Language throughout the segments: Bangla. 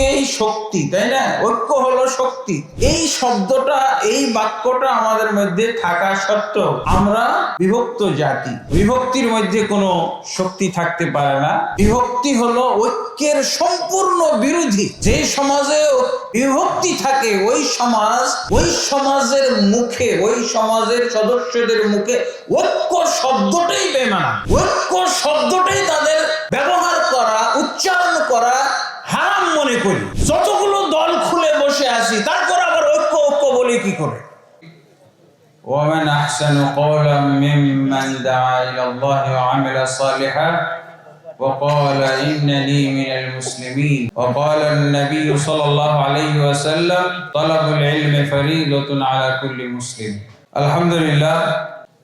ঐক্যেই শক্তি, তাই না? ঐক্য হলো শক্তি। এই শব্দটা, এই বাক্যটা আমাদের মধ্যে থাকা সত্ত্বেও আমরা বিভক্ত জাতি। বিভক্তির মধ্যে কোনো শক্তি থাকতে পারে না। বিভক্তি হলো ঐক্যের সম্পূর্ণ বিরোধী। যে সমাজে বিভক্তি থাকে ওই সমাজের মুখে, ওই সমাজের সদস্যদের মুখে ঐক্য শব্দটাই বেমানা। ঐক্য শব্দটাই তাদের ব্যবহার করা, উচ্চারণ করা হারাম মনে করি। যতগুলো দল খুলে বসে আছি, তারপর আবার ঐক্য ঐক্য বলি কি করে? ومن أحسن قولا ممن دعا إلى الله وعمل صالحا وقال إنني من المسلمين وقال النبي صلى الله عليه وسلم طلب العلم فريضة على كل مسلم. الحمد لله.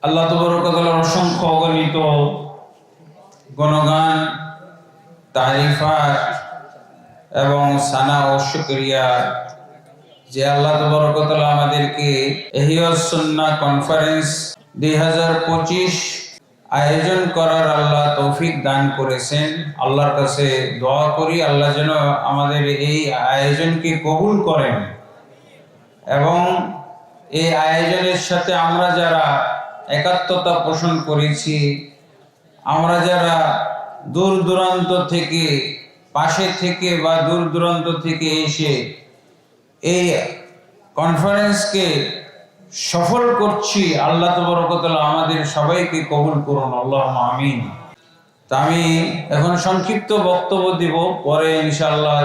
আল্লাহ তাবারক ওয়া তাআলার অসংখ্য অগণিত গুণগান, তারিফাত এবং সানা ও শুকরিয়া যে আল্লাহ তাবারক ওয়া তাআলা আমাদেরকে ইহইয়াস সুন্নাহ কনফারেন্স 2025 আয়োজন করার আল্লাহ তৌফিক দান করেছেন। আল্লাহর কাছে দোয়া করি আল্লাহ যেন আমাদের এই আয়োজনকে কবুল করেন এবং এই আয়োজনের সাথে আমরা যারা একাত্মতা পোষণ করেছি, আমরা যারা দূর দূরান্ত থেকে, পাশে থেকে বা দূর দূরান্ত থেকে এসে এই কনফারেন্সকে সফল করছি, আল্লাহ তাবারক ওয়া তাআলা আমাদের সবাইকে কবুল করুন, আল্লাহুম্মা আমিন। তা আমি এখন সংক্ষিপ্ত বক্তব্য দিব, পরে ইনশাআল্লাহ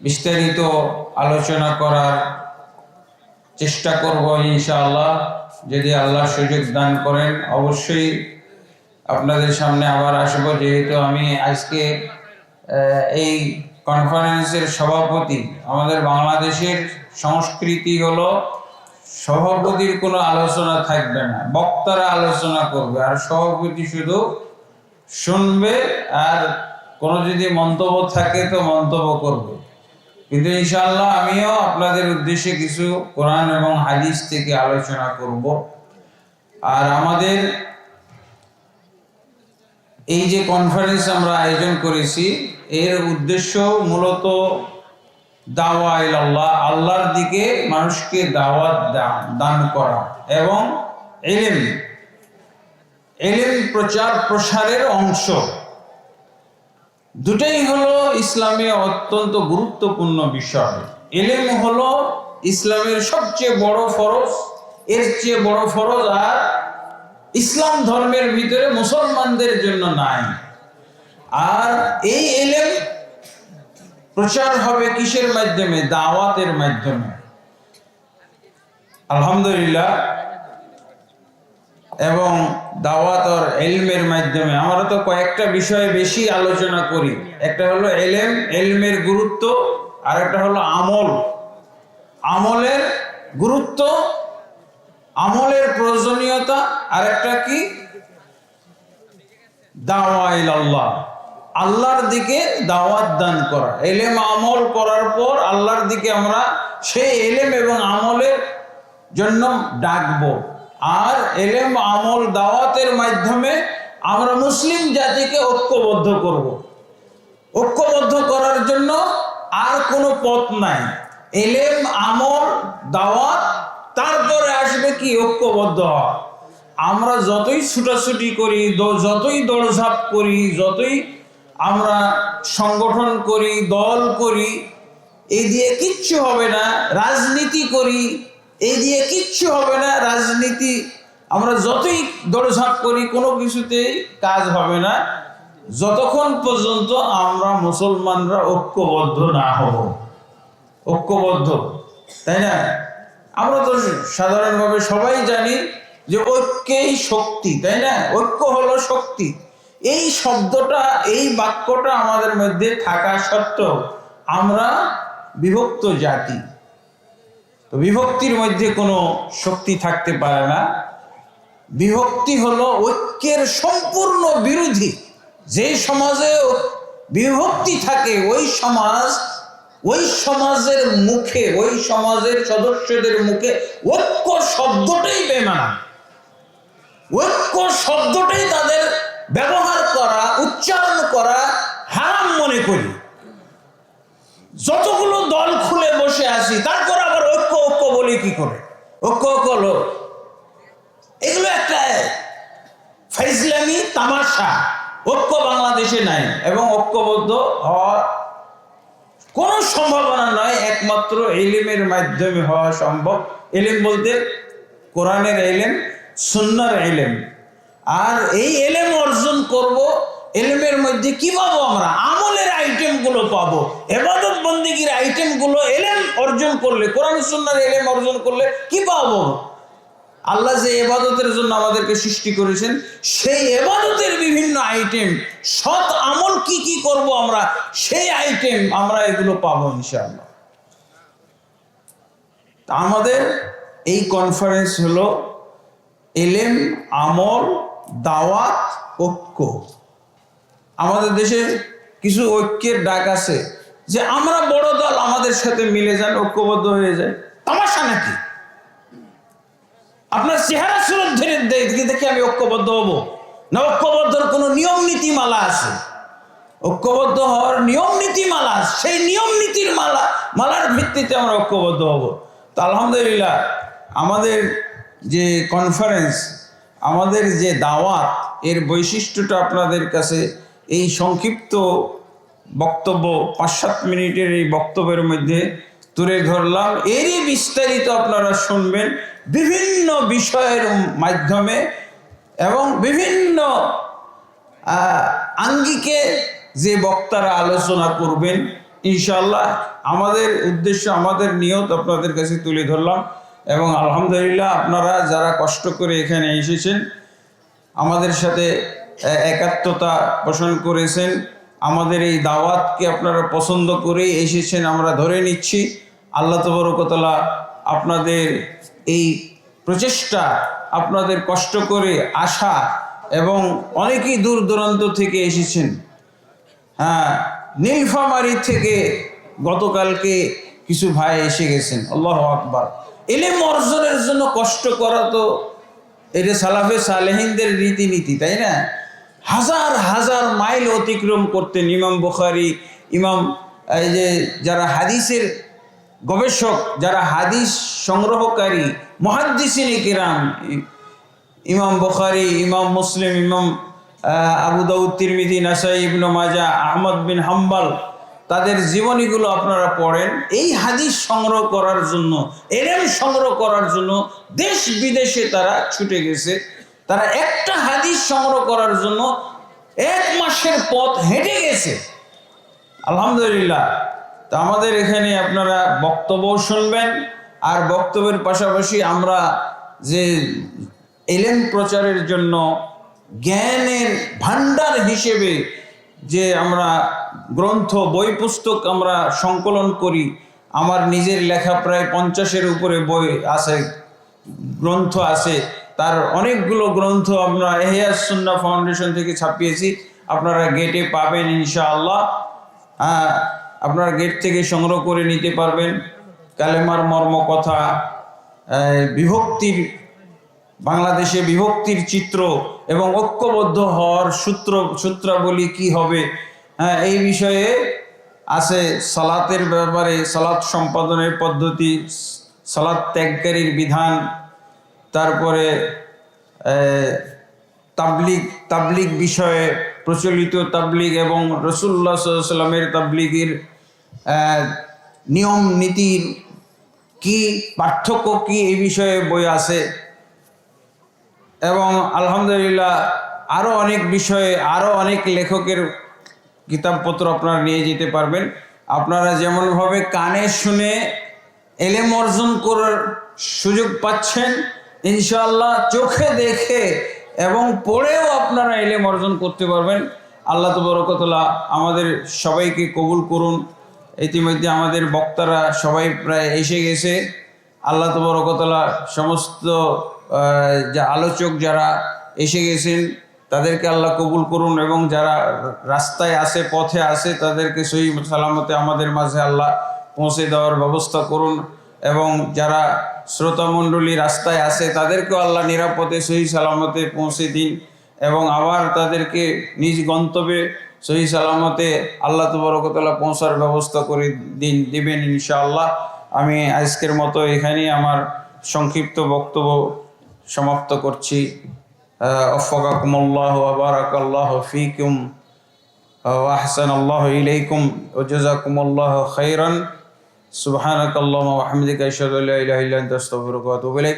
বিস্তারিত আলোচনা করার চেষ্টা করব ইনশাআল্লাহ, যদি আল্লাহ সুযোগ দান করেন। অবশ্যই আপনাদের সামনে আবার আসব, যেহেতু আমি আজকে এই কনফারেন্সের সভাপতি। আমাদের বাংলাদেশের সংস্কৃতি হলো সভাপতির কোনো আলোচনা থাকবে না, বক্তারা আলোচনা করবে আর সভাপতি শুধু শুনবে, আর কোনো যদি মন্তব্য থাকে তো মন্তব্য করবে। কিন্তু ইনশাআল্লাহ আমিও আপনাদের উদ্দেশ্যে কিছু কোরআন এবং হাদিস থেকে আলোচনা করব। আর আমাদের এই যে কনফারেন্স আমরা আয়োজন করেছি, এর উদ্দেশ্য মূলত দাওয়া ইলাল্লাহ, আল্লাহর দিকে মানুষকে দাওয়াত দান করা এবং ইলম প্রচার প্রসারের অংশ। দুটাই হলো ইসলামে অত্যন্ত গুরুত্বপূর্ণ বিষয়। ইলম হলো ইসলামের সবচেয়ে বড় ফরজ, এর চেয়ে বড় ফরজ আর ইসলাম ধর্মের ভিতরে মুসলমানদের জন্য নাই। আর এই ইলম প্রচার হবে কিসের মাধ্যমে? দাওয়াতের মাধ্যমে। আলহামদুলিল্লাহ। এবং দাওয়াত আর ইলমের মাধ্যমে আমরা তো কয়েকটা বিষয়ে বেশি আলোচনা করি। একটা হলো ইলমের গুরুত্ব, আর একটা হলো আমলের গুরুত্ব, আমলের প্রয়োজনীয়তা, আর একটা কি? দাওয়া ইলাল্লাহ, আল্লাহর দিকে দাওয়াত দান করা। ইলম আমল করার পর আল্লাহর দিকে আমরা সেই ইলম এবং আমলের জন্য ডাকবো। আর ইলম আমল দাওয়াতের মাধ্যমে আমরা মুসলিম জাতিকে ঐক্যবদ্ধ করব। ঐক্যবদ্ধ করার জন্য আর কোনো পথ নাই। ইলম আমল দাওয়াত, তারপরে আসবে কি? ঐক্যবদ্ধ হওয়া। আমরা যতই ছুটাছুটি করি, যতই দৌড়ঝাঁপ করি, যতই আমরা সংগঠন করি, দল করি, এই দিয়ে কিচ্ছু হবে না। রাজনীতি করি, এই দিয়ে কিচ্ছু হবে না। রাজনীতি আমরা যতই দৌড়ঝাঁপ করি, কোনো কিছুতেই কাজ হবে না যতক্ষণ পর্যন্ত আমরা মুসলমানরা ঐক্যবদ্ধ না হব। ঐক্যবদ্ধ, তাই না? আমরা তো সাধারণভাবে সবাই জানি যে ঐক্যেই শক্তি, তাই না? ঐক্য হলো শক্তি। এই শব্দটা, এই বাক্যটা আমাদের মধ্যে থাকা সত্ত্বেও আমরা বিভক্ত জাতি। তো বিভক্তির মধ্যে কোনো শক্তি থাকতে পারে না। বিভক্তি হলো ঐক্যের সম্পূর্ণ বিরোধী। যে সমাজে বিভক্তি থাকে ওই সমাজের মুখে, ওই সমাজের সদস্যদের মুখে ঐক্য শব্দটাই বেমানা। ঐক্য শব্দটাই তাদের ব্যবহার করা, উচ্চারণ করা হারাম মনে করি, যতগুলো দল খুলে বসে আছি, তারপর আবার ঐক্য ঐক্য বলি কি করে? ঐক্য ঐক্য হলো এগুলো একটা ফাইজলামি, তামাশা। ঐক্য বাংলাদেশে নাই এবং ঐক্যবদ্ধ হওয়ার কোনো সম্ভাবনা নয়, একমাত্র ইলমের মাধ্যমে হওয়া সম্ভব। ইলম বলতে কোরআনের ইলম, সুন্নাহর ইলম। আর এই ইলম অর্জন করব, ইলমের মধ্যে কি পাবো? আমরা আমলের আইটেমগুলো পাবো, ইবাদত বন্দেগীর আইটেমগুলো ইলম অর্জন করলে, কোরআন সুন্নাহর ইলম অর্জন করলে কি পাবো? আল্লাহ যে ইবাদতের জন্য আমাদেরকে সৃষ্টি করেছেন, সেই ইবাদতের বিভিন্ন আইটেম, সৎ আমল কি কি করব আমরা, সেই আইটেম আমরা এগুলো পাবো ইনশাআল্লাহ। আমাদের এই কনফারেন্স হলো ইলম, আমল, দাওয়াত, ঐক্য। আমাদের দেশে কিছু ঐক্যের ডাক আছে যে আমরা বড় দল, আমাদের সাথে মিলে যান, ঐক্যবদ্ধ হয়ে যায়। তামাশা নাকি? আপনার চেহারা সুরত ধরে দেখে আমি ঐক্যবদ্ধ হব না? ঐক্যবদ্ধর কোনো নিয়ম নীতিমালা আছে। ঐক্যবদ্ধ হওয়ার নিয়ম নীতিমালা, সেই নিয়ম নীতির মালার ভিত্তিতে আমরা ঐক্যবদ্ধ হব। তো আলহামদুলিল্লাহ, আমাদের যে কনফারেন্স, আমাদের যে দাওয়াত, এর বৈশিষ্ট্যটা আপনাদের কাছে এই সংক্ষিপ্ত বক্তব্য, 5-7 মিনিটের এই বক্তব্যের মধ্যে তুলে ধরলাম। এরই বিস্তারিত আপনারা শুনবেন বিভিন্ন বিষয়ের মাধ্যমে এবং বিভিন্ন আঙ্গিকে যে বক্তারা আলোচনা করবেন ইনশাআল্লাহ। আমাদের উদ্দেশ্য, আমাদের নিয়ত আপনাদের কাছে তুলে ধরলাম। এবং আলহামদুলিল্লাহ, আপনারা যারা কষ্ট করে এখানে এসেছেন, আমাদের সাথে একাত্মতা পোষণ করেছেন, আমাদের এই দাওয়াতকে আপনারা পছন্দ করে এসেছেন, আমরা ধরে নিচ্ছি। আল্লাহ তাবারক ওয়া তাআলা আপনাদের এই প্রচেষ্টা, আপনাদের কষ্ট করে আসা, এবং অনেকেই দূর দূরান্ত থেকে এসেছেন। হ্যাঁ, নীলফামারী থেকে গতকালকে কিছু ভাই এসে গেছেন। আল্লাহু আকবার। ইলম অর্জনের জন্য কষ্ট করা তো এটা সালাফে সালেহিনদের রীতিনীতি, তাই না? হাজার হাজার মাইল অতিক্রম করতেন ইমাম বুখারী, ইমাম এই যে যারা হাদিসের গবেষক, যারা হাদিস সংগ্রহকারী, মুহাদ্দিসিনে কিরাম, ইমাম বুখারী, ইমাম মুসলিম, ইমাম আবু দাউদ, তিরমিজি, নাসাই, ইবনে মাজাহ, আহমদ বিন হাম্বল, তাদের জীবনীগুলো আপনারা পড়েন। এই হাদিস সংগ্রহ করার জন্য, ইলম সংগ্রহ করার জন্য দেশ বিদেশে তারা ছুটে গেছে। তারা একটা হাদিস সংগ্রহ করার জন্য 1 মাসের পথ হেঁটে গেছে। আলহামদুলিল্লাহ। তো আমাদের এখানে আপনারা বক্তব্য শুনবেন, আর বক্তব্যের পাশাপাশি আমরা যে ইলম প্রচারের জন্য জ্ঞানের ভান্ডার হিসেবে যে আমরা গ্রন্থ, বই পুস্তক আমরা সংকলন করি, আমার নিজের লেখা প্রায় 50-এর উপরে বই আছে, গ্রন্থ আছে। তার অনেকগুলো গ্রন্থ আমরা ইহয়া সুন্নাহ ফাউন্ডেশন থেকে ছাপিয়েছি, আপনারা গেটে পাবেন ইনশাআল্লাহ। আপনারা গেট থেকে সংগ্রহ করে নিতে পারবেন। কালেমার মর্ম কথা, বিভক্তির, বাংলাদেশে বিভক্তির চিত্র এবং ঐক্যবদ্ধ হওয়ার সূত্রাবলী কি হবে, এই বিষয়ে আছে। সালাতের ব্যাপারে, সালাত সম্পাদনের পদ্ধতি, সালাত ত্যাগকারীর বিধান, তারপরে তাবলিগ বিষয়ে, প্রচলিত তাবলিগ এবং রাসূলুল্লাহ সাল্লাল্লাহু আলাইহি ওয়াসাল্লামের তাবলিগের নিয়ম নীতির কি পার্থক্য কি, এই বিষয়ে বই আছে। এবং আলহামদুলিল্লাহ আরও অনেক বিষয়ে, আরও অনেক লেখকের কিতাবপত্র আপনারা নিয়ে যেতে পারবেন। আপনারা যেমনভাবে কানে শুনে ইলম অর্জন করার সুযোগ পাচ্ছেন, ইনশাআল্লাহ চোখে দেখে এবং পড়েও আপনারা ইলম অর্জন করতে পারবেন। আল্লাহ তাবারক ওয়া তাআলা আমাদের সবাইকে কবুল করুন। ইতিমধ্যে আমাদের বক্তারা সবাই প্রায় এসে গেছে। আল্লাহ তাবারক ওয়া তাআলা সমস্ত যা আলোচক যারা এসে গেছেন তাদেরকে আল্লাহ কবুল করুন, এবং যারা রাস্তায় আছে, পথে আছে, তাদেরকে সহি সালামতে আমাদের মাঝে আল্লাহ পৌঁছে দেওয়ার ব্যবস্থা করুন। এবং যারা শ্রোতামণ্ডলী রাস্তায় আছে তাদেরকেও আল্লাহ নিরাপদে সহি সালামতে পৌঁছে দিন, এবং আবার তাদেরকে নিজ গন্তব্যে সহি সালামতে আল্লাহ তাবারক ওয়া তাআলা পৌঁছার ব্যবস্থা করে দিবেন ইনশাআল্লাহ। আমি আজকের মতো এখানেই আমার সংক্ষিপ্ত বক্তব্য সমাপ্ত করছি। ওয়াফাকাকুমুল্লাহ ওয়া বারাকাল্লাহু ফীকুম ওয়া আহসানাল্লাহু ইলাইকুম ওয়া জাযাকুমুল্লাহু খাইরান। সুবহানাকাল্লাহুম্মা ওয়া বিহামদিকা আশহাদু আল্লা ইলাহা ইল্লা আনতা আস্তাগফিরুকা ওয়া আতুবু ইলাইক।